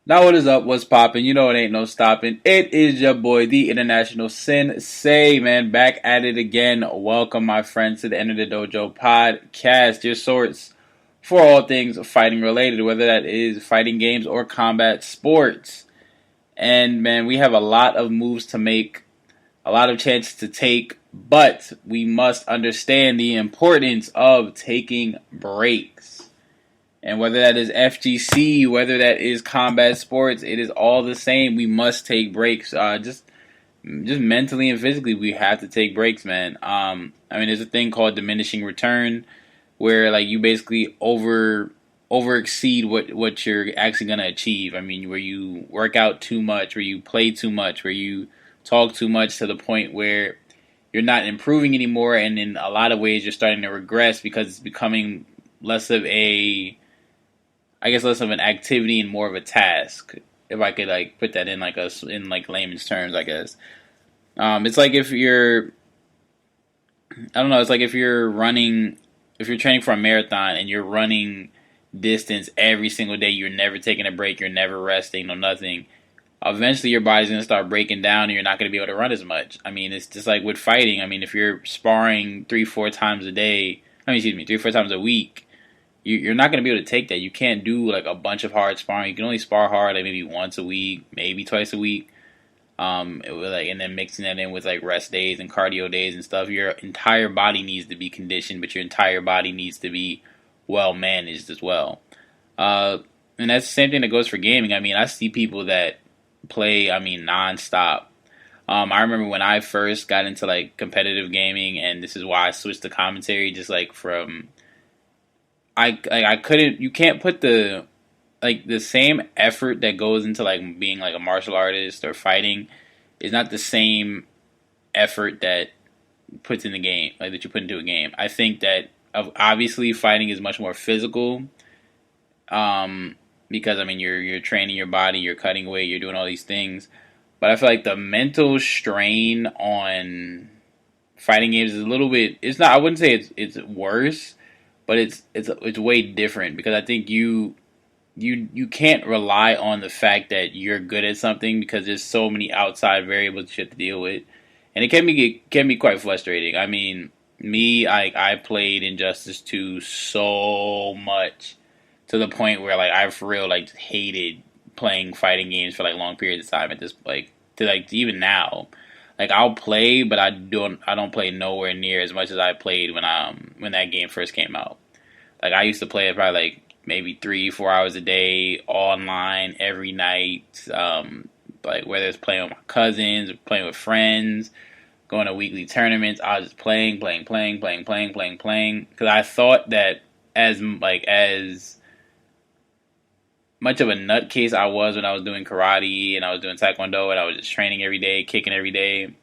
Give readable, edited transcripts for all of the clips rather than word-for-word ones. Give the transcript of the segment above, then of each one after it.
Now what is up? What's poppin'? You know it ain't no stopping. It is your boy, the International Sensei, man. Back at it again. Welcome, my friends, to the End of the Dojo podcast. Your source for all things fighting related, whether that is fighting games or combat sports. And man, we have a lot of moves to make, a lot of chances to take, but we must understand the importance of taking breaks. And whether that is FGC, whether that is combat sports, it is all the same. We must take breaks. Just mentally and physically, we have to take breaks, man. There's a thing called diminishing return, where like you basically over exceed what you're actually gonna achieve. I mean, where you work out too much, where you play too much, where you talk too much to the point where you're not improving anymore, and in a lot of ways, you're starting to regress because it's becoming less of an activity and more of a task. If I could like put that in layman's terms, I guess. It's like if you're, I don't know. It's like if you're training for a marathon and you're running distance every single day. You're never taking a break. You're never resting. No nothing. Eventually, your body's gonna start breaking down, and you're not gonna be able to run as much. I mean, it's just like with fighting. I mean, if you're sparring 3-4 times a day, 3-4 times a week. You're not going to be able to take that. You can't do like a bunch of hard sparring. You can only spar hard like maybe once a week, maybe twice a week. And then mixing that in with like rest days and cardio days and stuff. Your entire body needs to be conditioned, but your entire body needs to be well managed as well. And that's the same thing that goes for gaming. I mean, I see people that play, nonstop. I remember when I first got into like competitive gaming, and this is why I switched to commentary, just like from. I couldn't. You can't put the same effort that goes into like being like a martial artist or fighting is not the same effort that puts in the game, like that you put into a game. I think that obviously fighting is much more physical, because I mean you're training your body, you're cutting weight, you're doing all these things. But I feel like the mental strain on fighting games is a little bit. It's not. I wouldn't say it's worse. But it's way different because I think you can't rely on the fact that you're good at something because there's so many outside variables you have to deal with, and it can be quite frustrating. I mean, I played Injustice 2 so much to the point where like I for real like hated playing fighting games for like long periods of time at this even now. Like I'll play, but I don't play nowhere near as much as I played when that game first came out. Like I used to play it probably like maybe 3-4 hours a day, online every night. Like whether it's playing with my cousins or playing with friends, going to weekly tournaments, I was just playing. Because I thought that as much of a nutcase I was when I was doing karate and I was doing taekwondo and I was just training every day, kicking every day.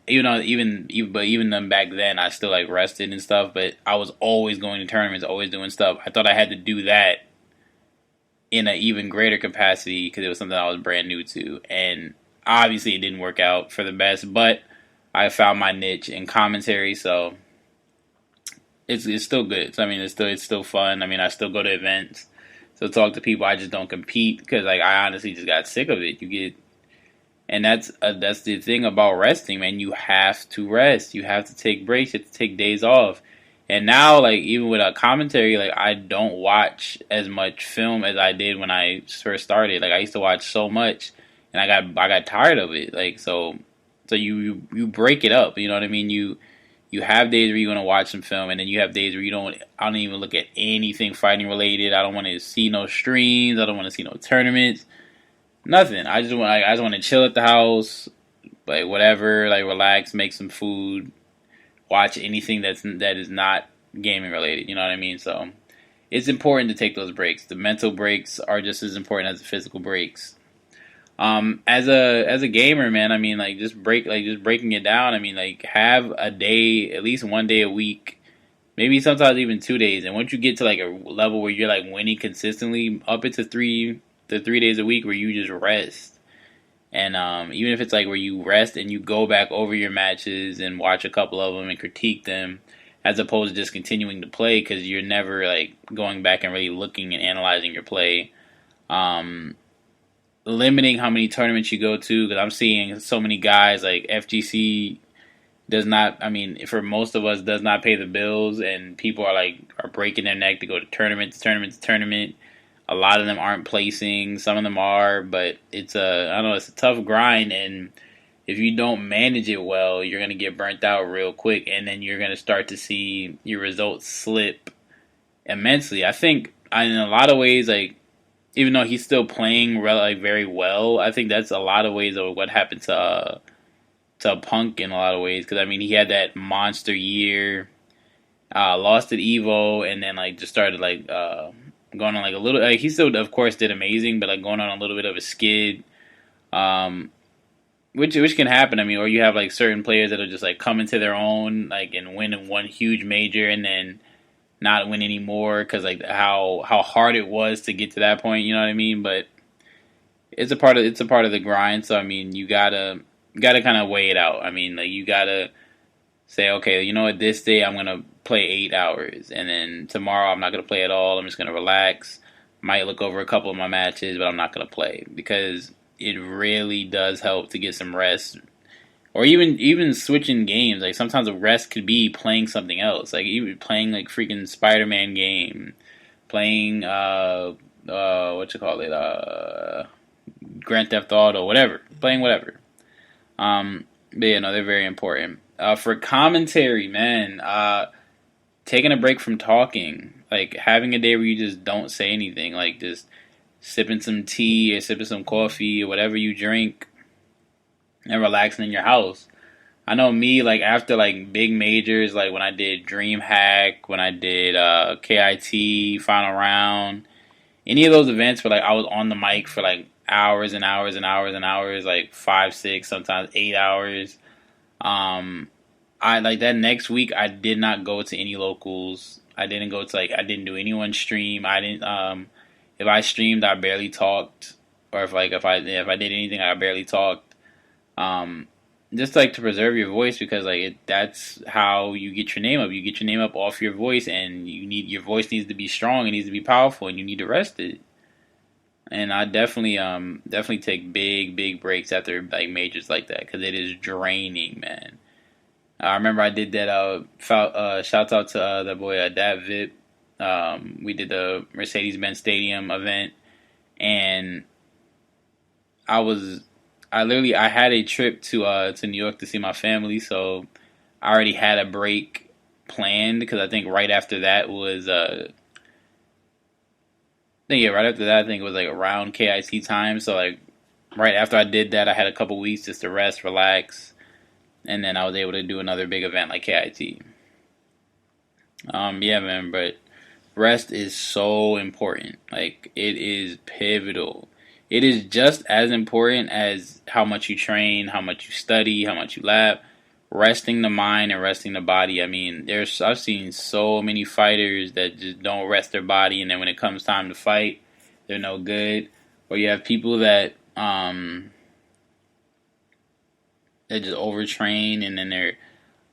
Even then back then I still like rested and stuff, but I was always going to tournaments, always doing stuff. I thought I had to do that in an even greater capacity because it was something I was brand new to, and obviously it didn't work out for the best. But I found my niche in commentary, so it's still good. So, I mean, it's still fun. I mean, I still go to events. So talk to people. I just don't compete because like I honestly just got sick of it. And that's the thing about resting, man. You have to rest. You have to take breaks. You have to take days off. And now, like even with a commentary, like I don't watch as much film as I did when I first started. Like I used to watch so much, and I got tired of it. Like so you break it up. You know what I mean? You have days where you want to watch some film, and then you have days where I don't even look at anything fighting related. I don't want to see no streams. I don't want to see no tournaments. Nothing. I just want to chill at the house, like whatever, like relax, make some food, watch anything that is not gaming related. You know what I mean? So it's important to take those breaks. The mental breaks are just as important as the physical breaks. As a gamer, man, I mean, like just breaking it down. I mean, like have a day, at least one day a week, maybe sometimes even 2 days. And once you get to like a level where you're like winning consistently, up into 3 days a week where you just rest. And even if it's like where you rest and you go back over your matches and watch a couple of them and critique them, as opposed to just continuing to play because you're never like going back and really looking and analyzing your play. limiting how many tournaments you go to, because I'm seeing so many guys like FGC does not. I mean, for most of us, does not pay the bills, and people are breaking their neck to go to tournament to tournament to tournament. A lot of them aren't placing. Some of them are, but I don't know, it's a tough grind, and if you don't manage it well, you're gonna get burnt out real quick, and then you're gonna start to see your results slip immensely. I think in a lot of ways, like even though he's still playing very well, I think that's a lot of ways of what happened to Punk in a lot of ways. Because I mean, he had that monster year, lost at Evo, and then just started going on a little. He still, of course, did amazing, but going on a little bit of a skid, which can happen. I mean, or you have certain players that'll just come into their own and win in one huge major, and then not win anymore because how hard it was to get to that point. You know what I mean? But it's a part of the grind. So I mean, you gotta kind of weigh it out. I mean, you gotta say, okay, you know what, this day I'm gonna play 8 hours, and then tomorrow I'm not gonna play at all. I'm just gonna relax. Might look over a couple of my matches, but I'm not gonna play, because it really does help to get some rest. Or even switching games. Sometimes a rest could be playing something else. Even playing freaking Spider-Man game, playing what you call it, Grand Theft Auto, whatever, playing whatever. But yeah, no, they're very important. For commentary, man, taking a break from talking, having a day where you just don't say anything, just sipping some tea or sipping some coffee or whatever you drink, and relaxing in your house. I know me, after big majors, when I did DreamHack, when I did KIT Final Round, any of those events where I was on the mic for hours and hours and hours and hours, 5, 6, sometimes 8 hours. I that next week I did not go to any locals. I didn't go to I didn't do anyone's stream. I didn't if I streamed, I barely talked, or if I did anything, I barely talked. Just to preserve your voice, because that's how you get your name up. You get your name up off your voice, and your voice needs to be strong, it needs to be powerful, and you need to rest it. And I definitely take big breaks after majors like that, because it is draining, man. I remember I did that. Shouts out to the boy Dat Vip. We did the Mercedes-Benz Stadium event, and I had a trip to New York to see my family, so I already had a break planned, because I think right after that was right after that I think it was around KIT time. So right after I did that, I had a couple weeks just to rest, relax, and then I was able to do another big event like KIT. Yeah, man, but rest is so important. It is pivotal. It is just as important as how much you train, how much you study, how much you lab. Resting the mind and resting the body. I mean, I've seen so many fighters that just don't rest their body, and then when it comes time to fight, they're no good. Or you have people that just overtrain, and then they're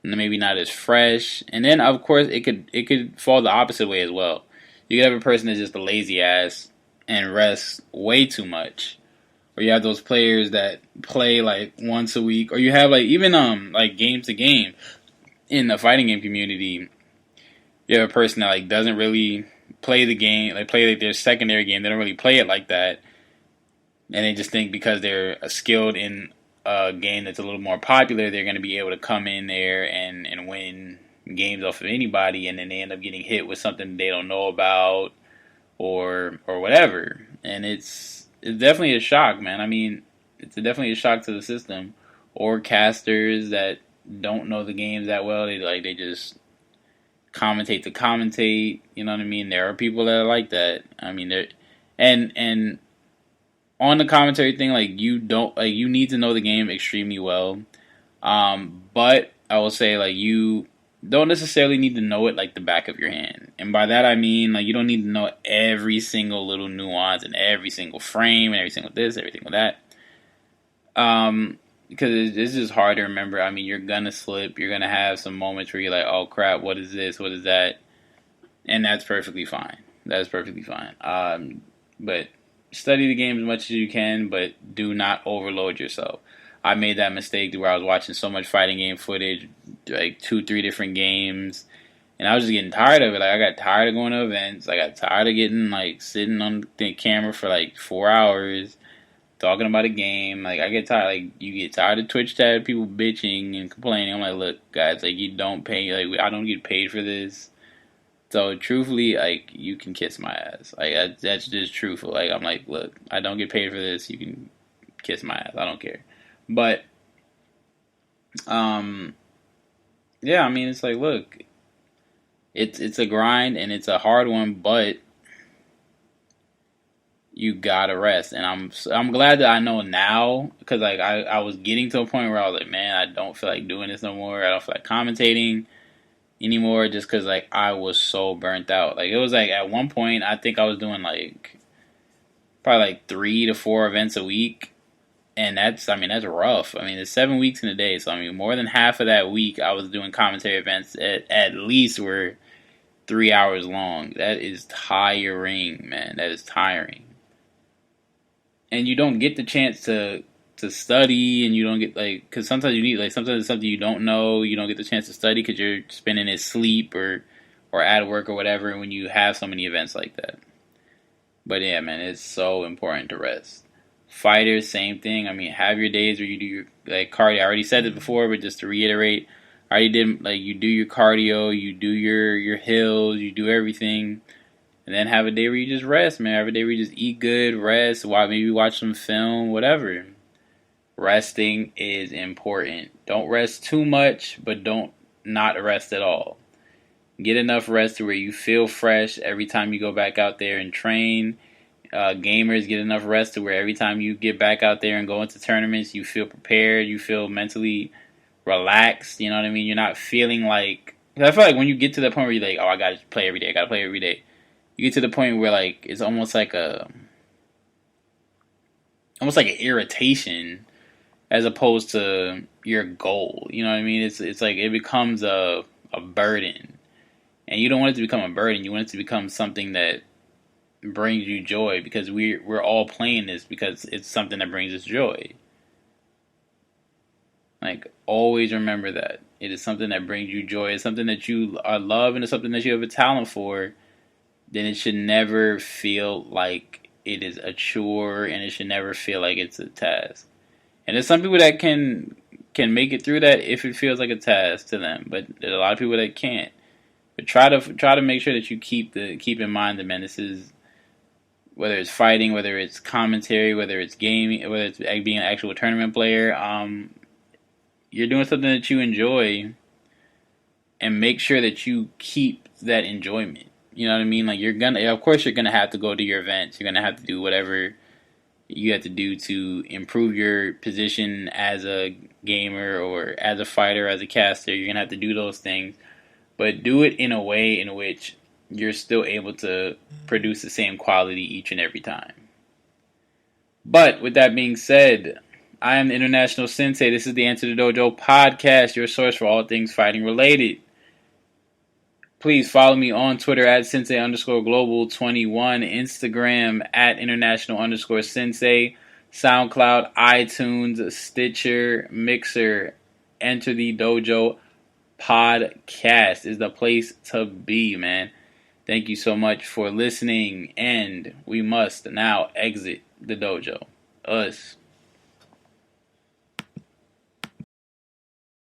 maybe not as fresh. And then of course it could fall the opposite way as well. You could have a person that's just a lazy ass and rests way too much. Or you have those players that play once a week, or you have even game to game in the fighting game community. You have a person that doesn't really play the game, play their secondary game. They don't really play it like that, and they just think because they're skilled in a game that's a little more popular, they're going to be able to come in there and win games off of anybody, and then they end up getting hit with something they don't know about, or whatever, and it's definitely a shock, man. I mean, it's definitely a shock to the system. Or casters that don't know the games that well. They just commentate to commentate. You know what I mean? There are people that are like that. I mean, and on the commentary thing, you need to know the game extremely well. But I will say you don't necessarily need to know it the back of your hand. And by that I mean you don't need to know every single little nuance and every single frame and every single this, every single that. Because it's just hard to remember. I mean, you're gonna slip. You're gonna have some moments where you're like, oh crap, what is this? What is that? And that's perfectly fine. That is perfectly fine. But study the game as much as you can, but do not overload yourself. I made that mistake where I was watching so much fighting game footage, like 2, 3 different games, and I was just getting tired of it. Like I got tired of going to events. I got tired of getting like sitting on the camera for like 4 hours talking about a game. Like I get tired. Like you get tired of Twitch chat, people bitching and complaining. I'm like, look, guys, like you don't pay. Like I don't get paid for this. So truthfully, like you can kiss my ass. Like that's just truthful. Like I'm like, look, I don't get paid for this. You can kiss my ass. I don't care. But um, yeah, I mean, it's like, look, it's a grind and it's a hard one, but you gotta rest. And I'm glad that I know now, because like I was getting to a point where I was like, man, I don't feel like doing this no more. I don't feel like commentating anymore, just because like I was so burnt out. Like it was like at one point I think I was doing like probably like 3 to 4 events a week, and that's rough. I mean, it's 7 weeks in a day, so I mean more than half of that week I was doing commentary events at least were 3 hours long. That is tiring, man. That is tiring, and you don't get the chance to study, and you don't get like, because sometimes you need, like, sometimes it's something you don't know, you don't get the chance to study because you're spending it sleep or at work or whatever when you have so many events like that. But yeah, man, it's so important to rest. Fighters, same thing. I mean, have your days where you do your like cardio. I already said it before, but just to reiterate, I already did, like, you do your cardio, you do your hills, you do everything. And then have a day where you just rest, man. Have a day where you just eat good, rest, maybe watch some film, whatever. Resting is important. Don't rest too much, but don't not rest at all. Get enough rest to where you feel fresh every time you go back out there and train. Gamers, get enough rest to where every time you get back out there and go into tournaments, you feel prepared, you feel mentally relaxed. You know what I mean? You're not feeling like... I feel like when you get to that point where you're like, oh, I gotta play every day, I gotta play every day. You get to the point where like it's almost like an irritation as opposed to your goal. You know what I mean? It's like it becomes a burden. And you don't want it to become a burden. You want it to become something that brings you joy, because we're all playing this because it's something that brings us joy. Like, always remember that. It is something that brings you joy. It's something that you love, and it's something that you have a talent for. Then it should never feel like it is a chore, and it should never feel like it's a task. And there's some people that can make it through that if it feels like a task to them, but there's a lot of people that can't. But try to make sure that you keep in mind that, man, this is, whether it's fighting, whether it's commentary, whether it's gaming, whether it's being an actual tournament player, you're doing something that you enjoy, and make sure that you keep that enjoyment. You know what I mean? Like, of course you're gonna have to go to your events. You're gonna have to do whatever you have to do to improve your position as a gamer or as a fighter, as a caster. You're gonna have to do those things, but do it in a way in which you're still able to produce the same quality each and every time. But with that being said, I am the International Sensei. This is the Answer the Dojo podcast, your source for all things fighting related. Please follow me on Twitter at Sensei_Global21, Instagram at International_Sensei, SoundCloud, iTunes, Stitcher, Mixer. Enter the Dojo podcast is the place to be, man. Thank you so much for listening, and we must now exit the dojo. Us.